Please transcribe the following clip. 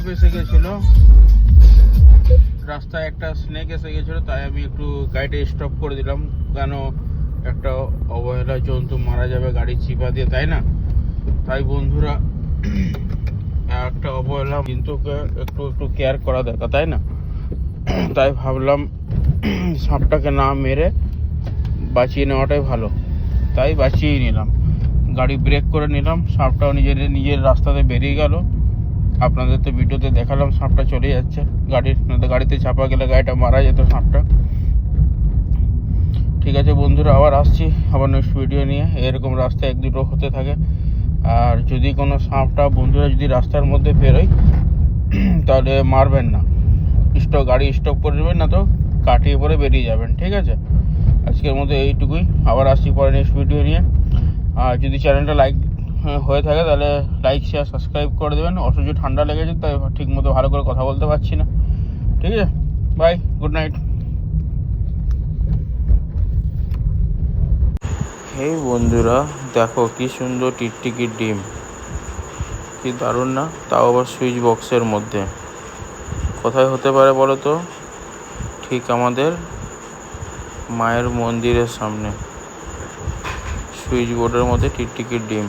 সাপ এসে গেছিল, রাস্তায় একটা স্নেক এসে গেছিলো, তাই আমি একটু গাড়িটা স্টপ করে দিলাম। কেন একটা অবহেলা জন্তু মারা যাবে গাড়ি চিপা দিয়ে, তাই না? তাই বন্ধুরা, একটা অবহেলা জন্তুকে একটু একটু কেয়ার করা দরকার, তাই না? তাই ভাবলাম সাপটাকে না মেরে বাঁচিয়ে নেওয়াটাই ভালো, তাই বাঁচিয়েই নিলাম। গাড়ি ব্রেক করে নিলাম, সাপটাও নিজের রাস্তাতে বেরিয়ে গেল। আপনাদের তো ভিডিওতে দেখালাম সাপটা চলে যাচ্ছে গাড়িতে চাপা গেলে গাড়িটা মারা যেত সাপটা। ঠিক আছে বন্ধুরা, আবার আসছি আবার নেক্সট ভিডিও নিয়ে। এরকম রাস্তা এক দুটো হতে থাকে। আর যদি কোনো সাপটা বন্ধুরা যদি রাস্তার মধ্যে বেরোয় তাহলে মারবেন না, গাড়ি স্টপ করে দেবেন, না তো কাটিয়ে পরে বেরিয়ে যাবেন। ঠিক আছে, আজকের মতো এইটুকুই, আবার আসছি পরে নেক্সট ভিডিও নিয়ে। আর যদি চ্যানেলটা লাইক হয়ে থাকে তাহলে লাইক শেয়ার সাবস্ক্রাইব করে দেবেন। অসহ্য ঠান্ডা লেগেছে, তাই ঠিক মতো ভালো করে কথা বলতে পারছি না। ঠিক আছে, বাই, গুড নাইট। এই বন্ধুরা দেখো কি সুন্দর টিকটিকির ডিম, কি দারুণ না? তাও আবার সুইচ বক্সের মধ্যে। কোথায় হতে পারে বলো তো? ঠিক আমাদের মায়ের মন্দিরের সামনে সুইচ বোর্ডের মধ্যে টিকটিকির ডিম।